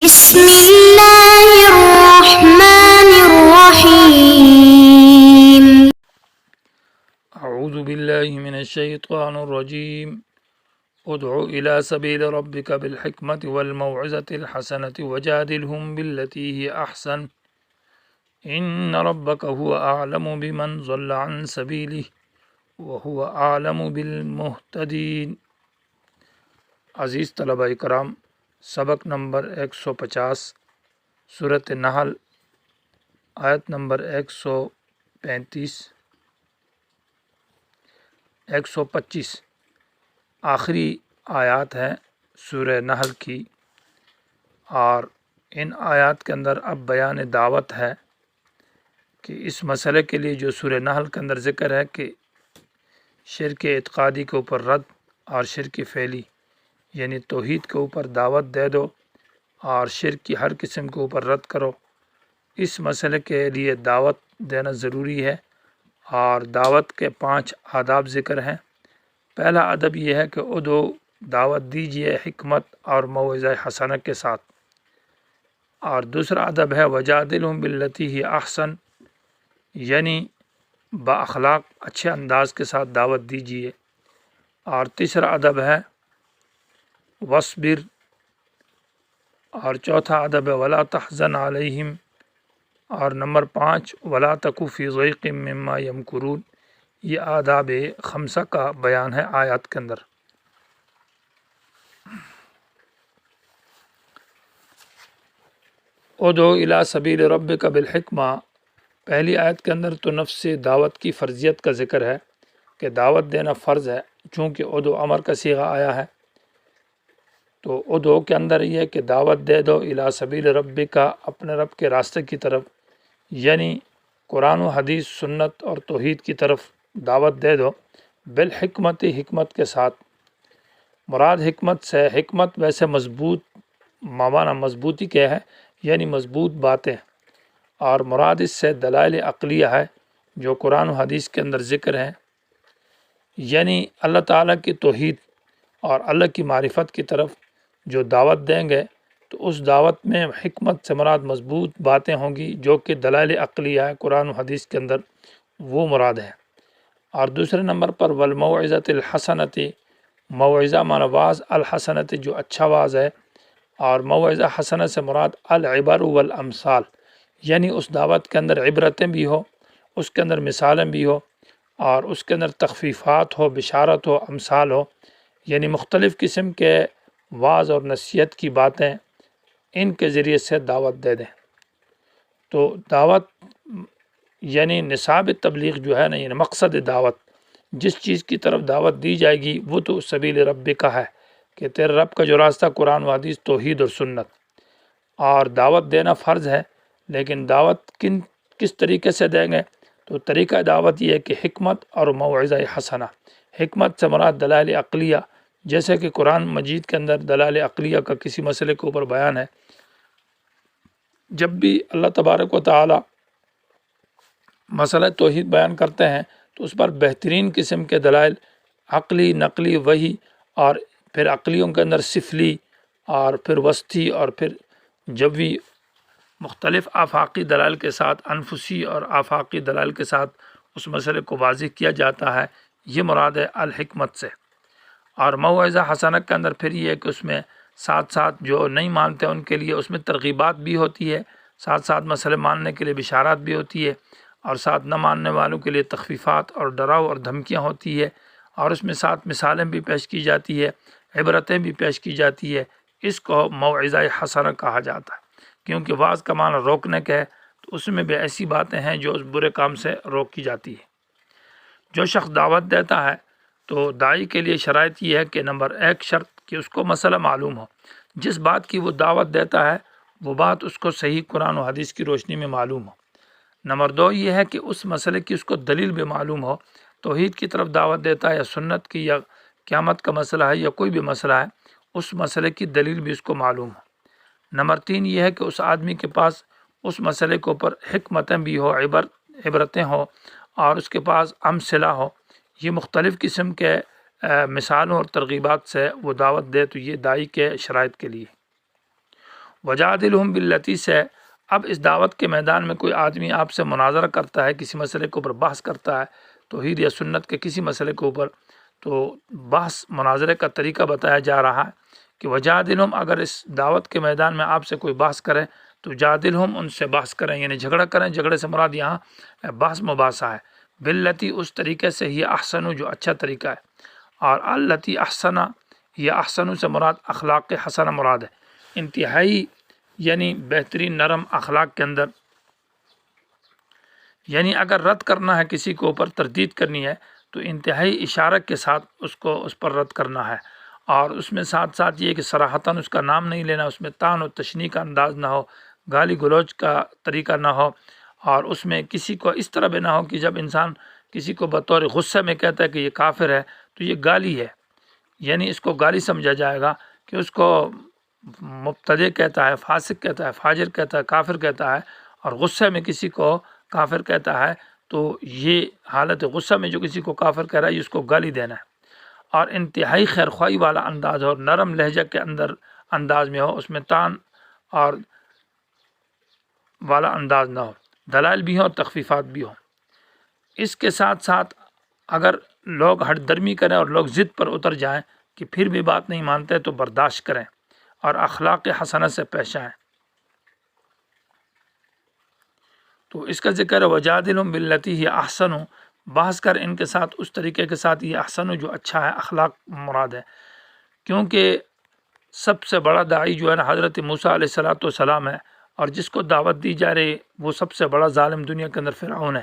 بسم الله الرحمن الرحيم. أعوذ بالله من الشيطان الرجيم. ادع إلى سبيل ربك بالحكمة والموعظة الحسنة وجادلهم بالتي هي أحسن إن ربك هو أعلم بمن ضل عن سبيله وهو أعلم بالمهتدين. عزیز طلبہ کرام، سبق نمبر 150 سورۃ نحل آیت نمبر 135 125 آخری آیات ہیں سورہ نحل کی، اور ان آیات کے اندر اب بیان دعوت ہے کہ اس مسئلے کے لیے جو سورہ نحل کے اندر ذکر ہے کہ شرک اعتقادی کے اوپر رد اور شرک فعلی یعنی توحید کے اوپر دعوت دے دو اور شرک کی ہر قسم کے اوپر رد کرو، اس مسئلے کے لیے دعوت دینا ضروری ہے۔ اور دعوت کے 5 آداب ذکر ہیں۔ پہلا ادب یہ ہے کہ ادعو دعوت دیجیے حکمت اور موعظہ حسنہ کے ساتھ، اور دوسرا ادب ہے وجادلہم باللتی ہی احسن، یعنی با اخلاق اچھے انداز کے ساتھ دعوت دیجیے، اور تیسرا ادب ہے وصبر، اور چوتھا ادب ہے ولا تحزن علیہم، اور نمبر 5 ولا تک فی ضیق مما یمکرون۔ یہ آداب 5 کا بیان ہے آیات کے اندر۔ ادعو الی سبیل ربک بالحکمہ، پہلی آیت کے اندر تو نفس دعوت کی فرضیت کا ذکر ہے کہ دعوت دینا فرض ہے، چونکہ ادعو امر کا صیغہ آیا ہے، تو ادعو کے اندر یہ ہے کہ دعوت دے دو الی سبیل ربک، اپنے رب کے راستے کی طرف، یعنی قرآن و حدیث سنت اور توحید کی طرف دعوت دے دو، بالحکمت، حکمت کے ساتھ۔ مراد حکمت سے، حکمت ویسے مضبوط معنی مضبوطی کے ہے، یعنی مضبوط باتیں، اور مراد اس سے دلائل عقلیہ ہے جو قرآن و حدیث کے اندر ذکر ہیں، یعنی اللہ تعالیٰ کی توحید اور اللہ کی معرفت کی طرف جو دعوت دیں گے تو اس دعوت میں حکمت سے مراد مضبوط باتیں ہوں گی جو کہ دلائل عقلیہ ہے قرآن و حدیث کے اندر، وہ مراد ہے۔ اور دوسرے نمبر پر والموعظۃ الحسنۃ، موعظہ معنی واعظ، الحسنۃ جو اچھا واعظ ہے، اور موعظہ حسنہ سے مراد العبر والامثال، یعنی اس دعوت کے اندر عبرتیں بھی ہو، اس کے اندر مثالیں بھی ہو، اور اس کے اندر تخفیفات ہو، بشارت ہو، امثال ہو، یعنی مختلف قسم کے واعظ اور نصیحت کی باتیں ان کے ذریعے سے دعوت دے دیں۔ تو دعوت یعنی نصاب تبلیغ جو ہے نا، یعنی مقصد دعوت، جس چیز کی طرف دعوت دی جائے گی وہ تو سبیل رب کا ہے کہ تیرے رب کا جو راستہ قرآن و حدیث توحید اور سنت، اور دعوت دینا فرض ہے، لیکن دعوت کس طریقے سے دیں گے؟ تو طریقہ دعوت یہ ہے کہ حکمت اور موعظہ حسنہ۔ حکمت سے مراد دلائل عقلیہ، جیسے کہ قرآن مجید کے اندر دلائل عقلیہ کا کسی مسئلے کے اوپر بیان ہے، جب بھی اللہ تبارک و تعالی مسئلہ توحید بیان کرتے ہیں تو اس پر بہترین قسم کے دلائل عقلی، نقلی، وحی، اور پھر عقلیوں کے اندر سفلی، اور پھر وسطی، اور پھر جبوی، مختلف آفاقی دلائل کے ساتھ، انفسی اور آفاقی دلائل کے ساتھ اس مسئلے کو واضح کیا جاتا ہے، یہ مراد ہے الحکمت سے۔ اور موعظہ حسنہ کے اندر پھر یہ ہے کہ اس میں ساتھ ساتھ جو نہیں مانتے ان کے لیے اس میں ترغیبات بھی ہوتی ہے، ساتھ ساتھ مسئلے ماننے کے لیے بشارات بھی ہوتی ہے، اور ساتھ نہ ماننے والوں کے لیے تخفیفات اور ڈراؤ اور دھمکیاں ہوتی ہے، اور اس میں ساتھ مثالیں بھی پیش کی جاتی ہے، عبرتیں بھی پیش کی جاتی ہے۔ اس کو موعظہ حسنہ کہا جاتا ہے، کیونکہ واعظ کا معنی روکنے کا ہے، تو اس میں بھی ایسی باتیں ہیں جو اس برے کام سے روکی جاتی ہے۔ جو شخص دعوت دیتا ہے تو داعی کے لیے شرائط یہ ہے کہ نمبر 1 شرط کہ اس کو مسئلہ معلوم ہو، جس بات کی وہ دعوت دیتا ہے وہ بات اس کو صحیح قرآن و حدیث کی روشنی میں معلوم ہو۔ نمبر 2 یہ ہے کہ اس مسئلے کی اس کو دلیل بھی معلوم ہو، توحید کی طرف دعوت دیتا ہے یا سنت کی یا قیامت کا مسئلہ ہے یا کوئی بھی مسئلہ ہے، اس مسئلے کی دلیل بھی اس کو معلوم ہو۔ نمبر 3 یہ ہے کہ اس آدمی کے پاس اس مسئلے کے اوپر حکمتیں بھی ہو، عبرتیں ہو، اور اس کے پاس امثلہ ہو، یہ مختلف قسم کے مثالوں اور ترغیبات سے وہ دعوت دے، تو یہ داعی کے شرائط کے لیے۔ وجادلہم باللتی سے اب اس دعوت کے میدان میں کوئی آدمی آپ سے مناظرہ کرتا ہے، کسی مسئلے کے اوپر بحث کرتا ہے، توحید یا سنت کے کسی مسئلے کے اوپر، تو بحث مناظرے کا طریقہ بتایا جا رہا ہے کہ وجادلہم، اگر اس دعوت کے میدان میں آپ سے کوئی بحث کرے تو جادلہم، ان سے بحث کریں، یعنی جھگڑا کریں۔ جھگڑے سے مراد یہاں بحث مباحثہ ہے، باللتی، اس طریقے سے، یہ احسن، جو اچھا طریقہ ہے، اور التی احسن، یہ احسن سے مراد اخلاق حسنہ مراد ہے، انتہائی یعنی بہترین نرم اخلاق کے اندر، یعنی اگر رد کرنا ہے کسی کے اوپر، تردید کرنی ہے تو انتہائی اشارت کے ساتھ اس پر رد کرنا ہے، اور اس میں ساتھ ساتھ یہ کہ صراحتاً اس کا نام نہیں لینا، اس میں طعن و تشنیع کا انداز نہ ہو، گالی گلوچ کا طریقہ نہ ہو، اور اس میں کسی کو اس طرح بھی نہ ہو کہ جب انسان کسی کو بطور غصے میں کہتا ہے کہ یہ کافر ہے تو یہ گالی ہے، یعنی اس کو گالی سمجھا جائے گا کہ اس کو مبتدع کہتا ہے، فاسق کہتا ہے، فاجر کہتا ہے، کافر کہتا ہے، اور غصے میں کسی کو کافر کہتا ہے، تو یہ حالت غصہ میں جو کسی کو کافر کہہ رہا ہے، یہ اس کو گالی دینا ہے، اور انتہائی خیرخواہی والا انداز ہو، نرم لہجہ کے انداز میں ہو، اس میں طعن اور والا انداز نہ ہو، دلائل بھی ہوں اور تخفیفات بھی ہوں۔ اس کے ساتھ ساتھ اگر لوگ ہٹ درمی کریں اور لوگ ضد پر اتر جائیں کہ پھر بھی بات نہیں مانتے تو برداشت کریں اور اخلاق حسنہ سے پیش آئیں۔ تو اس کا ذکر ہے وجادلہم باللتی ہی احسن، بحث کر ان کے ساتھ اس طریقے کے ساتھ، یہ احسن جو اچھا ہے، اخلاق مراد ہے، کیونکہ سب سے بڑا داعی جو ہے نا حضرت موسیٰ علیہ السلام ہے، اور جس کو دعوت دی جا رہی وہ سب سے بڑا ظالم دنیا کے اندر فرعون ہے،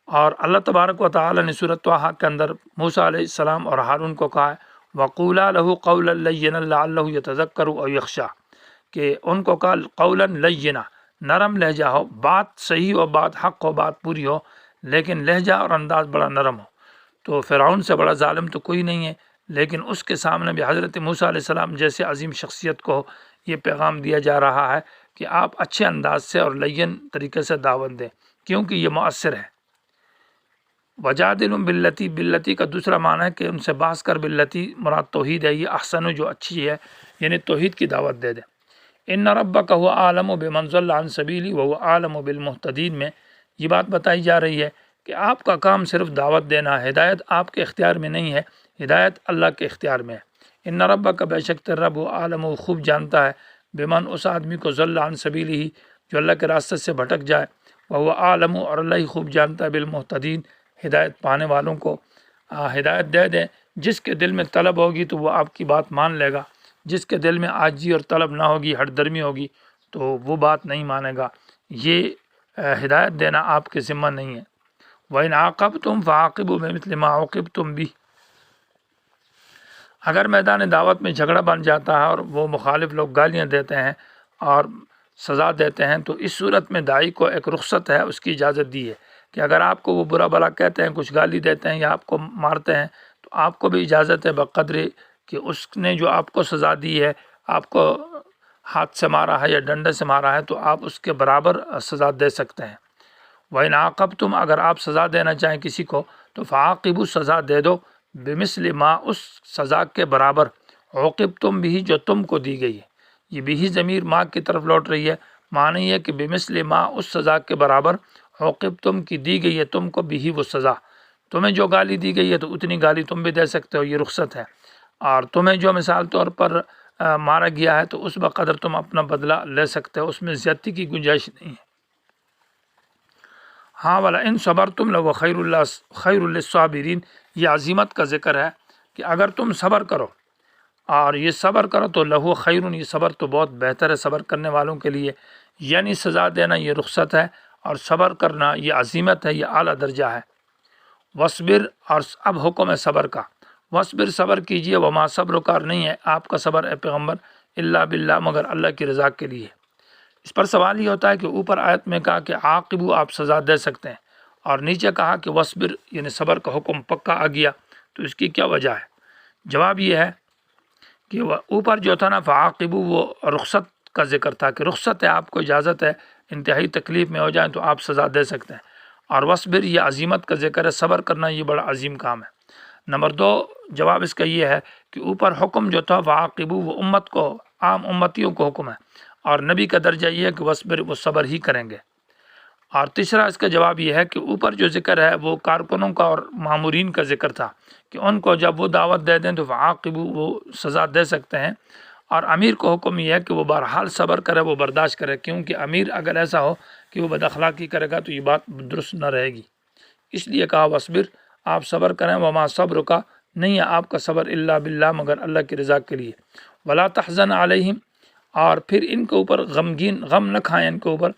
اور اللہ تبارک و تعالی نے سورۃ طٰہٰ کے اندر موسیٰ علیہ السلام اور ہارون کو کہا ہے وَقُولَا لَهُ قَوْلًا لَيِّنًا لَعَلَّهُ يَتَذَكَّرُ أَوْ يَخْشَىٰ، کہ ان کو کہا قولاً لینا، نرم لہجہ ہو، بات صحیح ہو، بات حق ہو، بات پوری ہو، لیکن لہجہ اور انداز بڑا نرم ہو۔ تو فرعون سے بڑا ظالم تو کوئی نہیں ہے، لیکن اس کے سامنے بھی حضرت موسیٰ علیہ السلام جیسے عظیم شخصیت کو یہ پیغام دیا جا رہا ہے کہ آپ اچھے انداز سے اور لین طریقے سے دعوت دیں، کیونکہ یہ مؤثر ہے۔ وجادلہم باللتی، باللتی کا دوسرا معنی ہے کہ ان سے بحث کر، باللتی مراد توحید ہے، یہ احسن جو اچھی ہے، یعنی توحید کی دعوت دے دیں۔ ان ربک هو اعلم بمن ضل عن سبیلہ وهو اعلم بالمہتدین میں یہ بات بتائی جا رہی ہے کہ آپ کا کام صرف دعوت دینا ہے، ہدایت آپ کے اختیار میں نہیں ہے، ہدایت اللہ کے اختیار میں ہے۔ ان ربک، بے شک تیرا رب، وہ عالم، وہ خوب جانتا ہے، بمن، اس آدمی کو، ضل عن سبیلہ، جو اللہ کے راستے سے بھٹک جائے، وهو اعلم، اور اللہ ہی خوب جانتا ہے، بالمہتدین، ہدایت پانے والوں کو ہدایت دے دیں۔ جس کے دل میں طلب ہوگی تو وہ آپ کی بات مان لے گا، جس کے دل میں عاجزی اور طلب نہ ہوگی، ہٹ درمی ہوگی، تو وہ بات نہیں مانے گا۔ یہ ہدایت دینا آپ کے ذمہ نہیں ہے۔ وَإِنْ عَاقَبْتُمْ فَعَاقِبُوا بِمِثْلِ مَا عُوقِبْتُمْ بِهِ، اگر میدان دعوت میں جھگڑا بن جاتا ہے اور وہ مخالف لوگ گالیاں دیتے ہیں اور سزا دیتے ہیں، تو اس صورت میں داعی کو ایک رخصت ہے، اس کی اجازت دی ہے کہ اگر آپ کو وہ برا بلا کہتے ہیں، کچھ گالی دیتے ہیں یا آپ کو مارتے ہیں، تو آپ کو بھی اجازت ہے بقدر کہ اس نے جو آپ کو سزا دی ہے، آپ کو ہاتھ سے مارا ہے یا ڈنڈے سے مارا ہے، تو آپ اس کے برابر سزا دے سکتے ہیں۔ وَإِنْ عَاقَبْتُمْ، اگر آپ سزا دینا چاہیں کسی کو تو فَعَاقِبُوا، سزا دے دو، بِمِثْلِ مَا، اس سزا کے برابر، عُوقِبْتُمْ بِهِ، جو تم کو دی گئی ہے۔ یہ بھی ضمیر ماں کی طرف لوٹ رہی ہے، معنی ہے کہ بِمِثْلِ مَا، اس سزا کے برابر، عُوقِبْتُمْ کی دی گئی ہے تم کو، بھی وہ سزا، تمہیں جو گالی دی گئی ہے تو اتنی گالی تم بھی دے سکتے ہو، یہ رخصت ہے، اور تمہیں جو مثال طور پر مارا گیا ہے تو اس بقدر تم اپنا بدلہ لے سکتے ہو، اس میں زیادتی کی گنجائش نہیں ہے۔ ہاں وَلَئِن صَبَرْتُمْ لَهُوَ خَيْرٌ لِلصَّابِرِينَ، یہ عظیمت کا ذکر ہے کہ اگر تم صبر کرو، اور یہ صبر کرو تو لہو خیرun، یہ صبر تو بہت بہتر ہے صبر کرنے والوں کے لیے، یعنی سزا دینا یہ رخصت ہے، اور صبر کرنا یہ عظیمت ہے، یہ اعلیٰ درجہ ہے۔ وصبر، اور اب حکم ہے صبر کا، وصبر، صبر کیجئے، وما صبر، کار نہیں ہے آپ کا صبر اے پیغمبر، الا باللہ، مگر اللہ کی رضا کے لیے۔ اس پر سوال یہ ہوتا ہے کہ اوپر آیت میں کہا کہ عاقبو، آپ سزا دے سکتے ہیں، اور نیچے کہا کہ وصبر، یعنی صبر کا حکم پکا آ گیا، تو اس کی کیا وجہ ہے؟ جواب یہ ہے کہ وہ اوپر جو تھا نا فعاقبو، وہ رخصت کا ذکر تھا کہ رخصت ہے، آپ کو اجازت ہے، انتہائی تکلیف میں ہو جائیں تو آپ سزا دے سکتے ہیں، اور وصبر، یہ عظیمت کا ذکر ہے، صبر کرنا یہ بڑا عظیم کام ہے۔ نمبر 2 جواب اس کا یہ ہے کہ اوپر حکم جو تھا فعاقبو، وہ امت کو، عام امتیوں کو حکم ہے، اور نبی کا درجہ یہ ہے کہ وصبر، وہ صبر ہی کریں گے۔ اور تیسرا اس کا جواب یہ ہے کہ اوپر جو ذکر ہے وہ کارکنوں کا اور مامورین کا ذکر تھا کہ ان کو جب وہ دعوت دے دیں تو فعاقبوا، وہ سزا دے سکتے ہیں، اور امیر کو حکم یہ ہے کہ وہ بہرحال صبر کرے، وہ برداشت کرے، کیونکہ امیر اگر ایسا ہو کہ وہ بد اخلاقی کرے گا تو یہ بات درست نہ رہے گی۔ اس لیے کہا وصبر، آپ صبر کریں، وما صبر کا، نہیں ہے آپ کا صبر الا باللہ، مگر اللہ کی رضا کے لیے، ولا تحزن علیہم، اور پھر ان کے اوپر غم نہ کھائیں، ان کے اوپر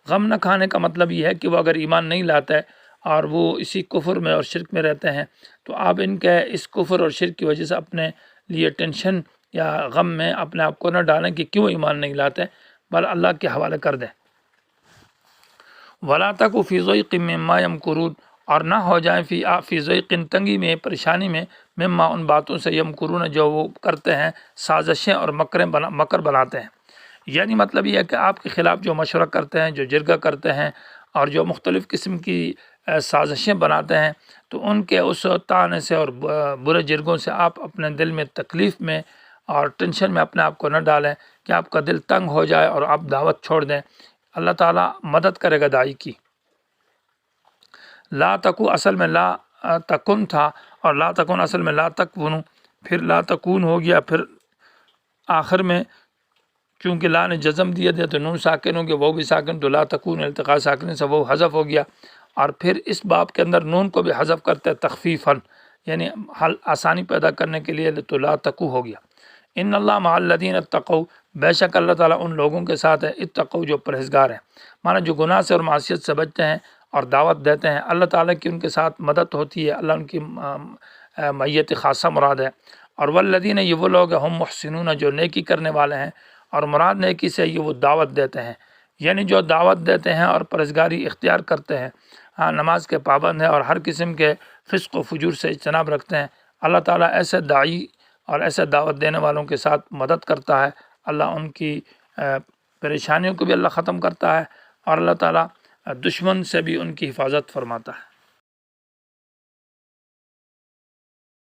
غم نہ کھانے کا مطلب یہ ہے کہ وہ اگر ایمان نہیں لاتا ہے اور وہ اسی کفر میں اور شرک میں رہتے ہیں تو آپ ان کے اس کفر اور شرک کی وجہ سے اپنے لیے ٹینشن یا غم میں اپنے آپ کو نہ ڈالیں کہ کیوں ایمان نہیں لاتے، بل اللہ کے حوالے کر دیں۔ ولا تک فی ضیق مما یمکرون، اور نہ ہو جائیں فی ضیق، تنگی میں، پریشانی میں، مما، ان باتوں سے، یمکرون، جو وہ کرتے ہیں، سازشیں اور مکر بناتے ہیں۔ یعنی مطلب یہ ہے کہ آپ کے خلاف جو مشورہ کرتے ہیں، جو جرگہ کرتے ہیں اور جو مختلف قسم کی سازشیں بناتے ہیں، تو ان کے اس طعنے سے اور برے جرگوں سے آپ اپنے دل میں تکلیف میں اور ٹینشن میں اپنے آپ کو نہ ڈالیں کہ آپ کا دل تنگ ہو جائے اور آپ دعوت چھوڑ دیں۔ اللہ تعالیٰ مدد کرے گا داعی کی۔ لا تکو اصل میں لا تکن تھا، اور لا تکن اصل میں لا تکون، پھر لا تکون ہو گیا، پھر آخر میں چونکہ لا نے جزم دیا دیا تو نون ساکن ہو گیا، وہ بھی ساکن، تو لا تکون التقاء ساکن سے وہ حذف ہو گیا، اور پھر اس باب کے اندر نون کو بھی حذف کرتے ہیں تخفیفاً، یعنی حل آسانی پیدا کرنے کے لیے، تو لا تکو ہو گیا۔ ان اللہ مع الذین اتقوا، بے شک اللہ تعالیٰ ان لوگوں کے ساتھ ہے، اتقوا، جو پرہیزگار ہیں، مانا جو گناہ سے اور معصیت سے بچتے ہیں اور دعوت دیتے ہیں، اللہ تعالیٰ کی ان کے ساتھ مدد ہوتی ہے، اللہ ان کی معیت خاصہ مراد ہے۔ اور والذین، یہ وہ لوگ ہیں، ہم محسنون، جو نیکی کرنے والے ہیں، اور مراد نیکی سے یہ وہ دعوت دیتے ہیں، یعنی جو دعوت دیتے ہیں اور پرہیزگاری اختیار کرتے ہیں، ہاں، نماز کے پابند ہیں اور ہر قسم کے فسق و فجور سے اجتناب رکھتے ہیں، اللہ تعالیٰ ایسے داعی اور ایسے دعوت دینے والوں کے ساتھ مدد کرتا ہے، اللہ ان کی پریشانیوں کو بھی اللہ ختم کرتا ہے، اور اللہ تعالیٰ دشمن سے بھی ان کی حفاظت فرماتا ہے۔